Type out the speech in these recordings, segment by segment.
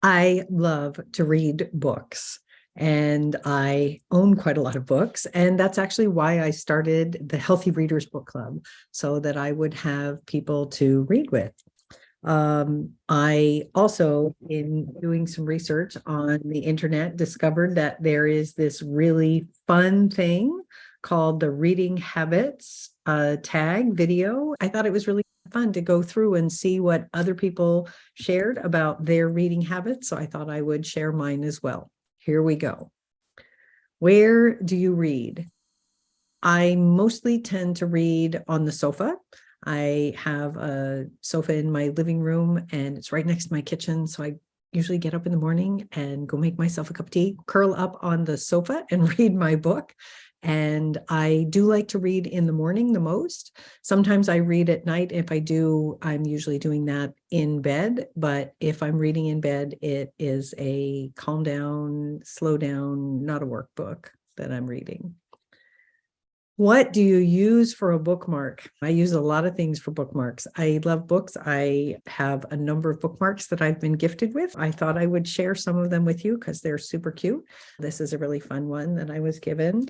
I love to read books, and I own quite a lot of books. And that's actually why I started the Healthy Readers Book Club, so that I would have people to read with. I also, in doing some research on the internet, discovered that there is this really fun thing called the Reading Habits tag video. I thought it was really fun to go through and see what other people shared about their reading habits. So I thought I would share mine as well. Here we go. Where do you read? I mostly tend to read on the sofa. I have a sofa in my living room and it's right next to my kitchen. So I usually get up in the morning and go make myself a cup of tea, curl up on the sofa and read my book. And I do like to read in the morning the most. Sometimes I read at night. If I do, I'm usually doing that in bed. But if I'm reading in bed, it is a calm down, slow down, not a workbook that I'm reading. What do you use for a bookmark? I use a lot of things for bookmarks. I love books. I have a number of bookmarks that I've been gifted with. I thought I would share some of them with you because they're super cute. This is a really fun one that I was given.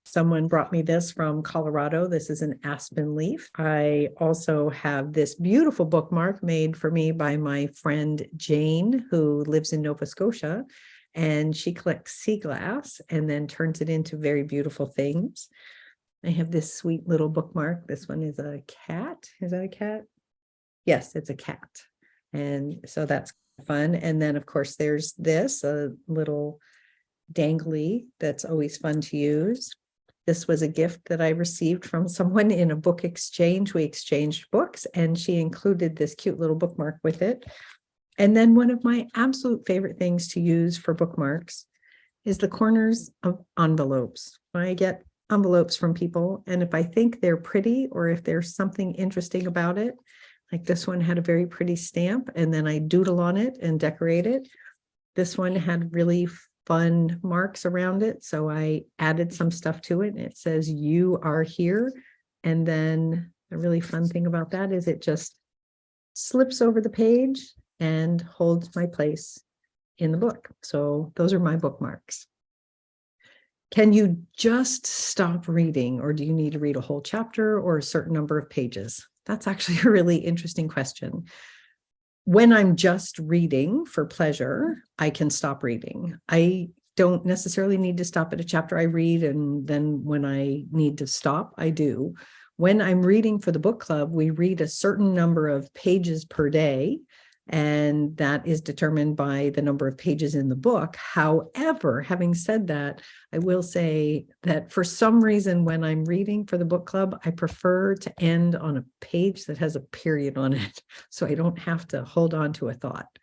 Someone brought me this from Colorado. This is an aspen leaf. I also have this beautiful bookmark made for me by my friend Jane, who lives in Nova Scotia, and she collects sea glass and then turns it into very beautiful things. I have this sweet little bookmark. This one is a cat. Is that a cat? Yes, it's a cat. And so that's fun. And then, of course, there's this, a little dangly that's always fun to use. This was a gift that I received from someone in a book exchange. We exchanged books, and she included this cute little bookmark with it. And then one of my absolute favorite things to use for bookmarks is the corners of envelopes. When I get envelopes from people, and if I think they're pretty or if there's something interesting about it, like this one had a very pretty stamp, and then I doodle on it and decorate it. This one had really fun marks around it, so I added some stuff to it, and it says "You are here." And then the really fun thing about that is it just slips over the page and holds my place in the book. So those are my bookmarks. Can you just stop reading, or do you need to read a whole chapter or a certain number of pages? That's actually a really interesting question. When I'm just reading for pleasure, I can stop reading. I don't necessarily need to stop at a chapter I read, and then when I need to stop, I do. When I'm reading for the book club, we read a certain number of pages per day, and that is determined by the number of pages in the book. However, having said that, I will say that for some reason, when I'm reading for the book club, I prefer to end on a page that has a period on it, so I don't have to hold on to a thought.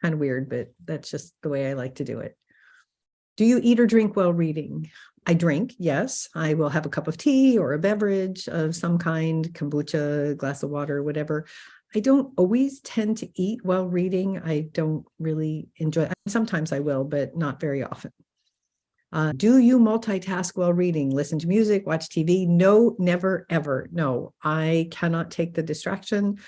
Kind of weird, but that's just the way I like to do it. Do you eat or drink while reading? I drink, yes. I will have a cup of tea or a beverage of some kind, kombucha, glass of water, whatever. I don't always tend to eat while reading. I don't really enjoy it. Sometimes I will, but not very often. Do you multitask while reading? Listen to music, watch TV? No, never, ever. No, I cannot take the distraction.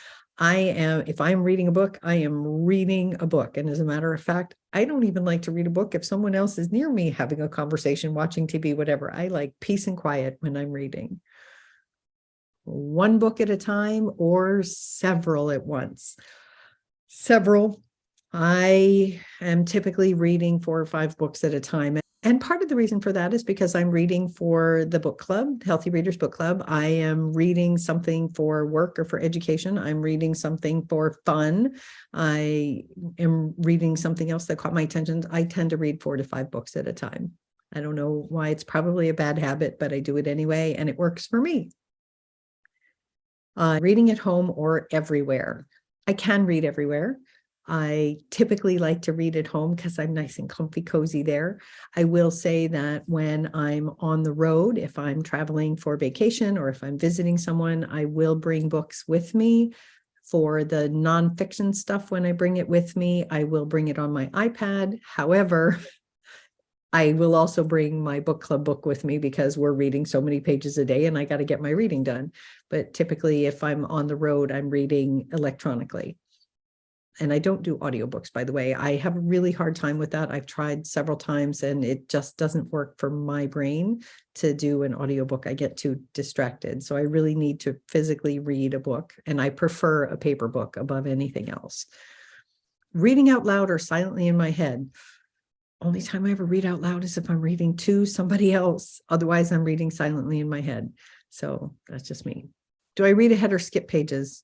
If I'm reading a book, I am reading a book. And as a matter of fact, I don't even like to read a book if someone else is near me having a conversation, watching TV, whatever. I like peace and quiet when I'm reading. One book at a time or several at once? Several. I am typically reading 4 or 5 books at a time. And part of the reason for that is because I'm reading for the book club, Healthy Readers Book Club. I am reading something for work or for education. I'm reading something for fun. I am reading something else that caught my attention. I tend to read 4 to 5 books at a time. I don't know why. It's probably a bad habit, but I do it anyway, and it works for me. Reading at home or everywhere? I can read everywhere. I typically like to read at home because I'm nice and comfy, cozy there. I will say that when I'm on the road, if I'm traveling for vacation or if I'm visiting someone, I will bring books with me. For the nonfiction stuff, when I bring it with me, I will bring it on my iPad. However, I will also bring my book club book with me because we're reading so many pages a day and I got to get my reading done. But typically, if I'm on the road, I'm reading electronically. And I don't do audiobooks, by the way. I have a really hard time with that. I've tried several times and it just doesn't work for my brain to do an audiobook. I get too distracted. So I really need to physically read a book, and I prefer a paper book above anything else. Reading out loud or silently in my head. Only time I ever read out loud is if I'm reading to somebody else. Otherwise, I'm reading silently in my head. So that's just me. Do I read ahead or skip pages?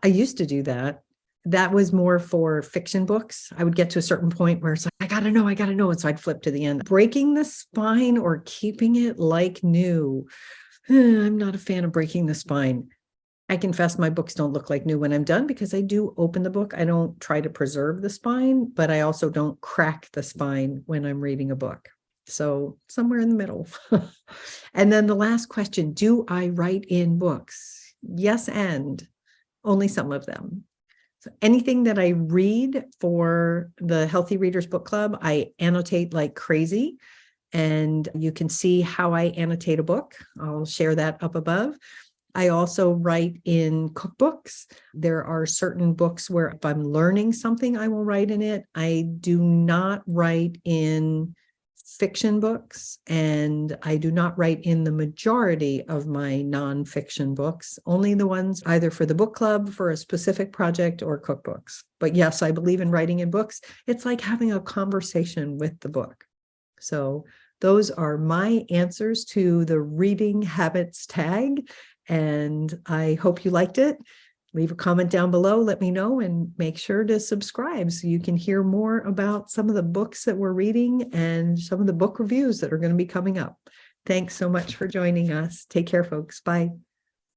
I used to do that. That was more for fiction books. I would get to a certain point where it's like, I gotta know. And so I'd flip to the end. Breaking the spine or keeping it like new. I'm not a fan of breaking the spine. I confess my books don't look like new when I'm done because I do open the book. I don't try to preserve the spine, but I also don't crack the spine when I'm reading a book. So somewhere in the middle. And then the last question, do I write in books? Yes, and only some of them. So anything that I read for the Healthy Readers Book Club, I annotate like crazy. And you can see how I annotate a book. I'll share that up above. I also write in cookbooks. There are certain books where if I'm learning something, I will write in it. I do not write in fiction books, and I do not write in the majority of my nonfiction books, only the ones either for the book club, for a specific project, or cookbooks. But yes, I believe in writing in books. It's like having a conversation with the book. So those are my answers to the reading habits tag. And I hope you liked it. Leave a comment down below, let me know, and make sure to subscribe so you can hear more about some of the books that we're reading and some of the book reviews that are going to be coming up. Thanks so much for joining us. Take care, folks. Bye.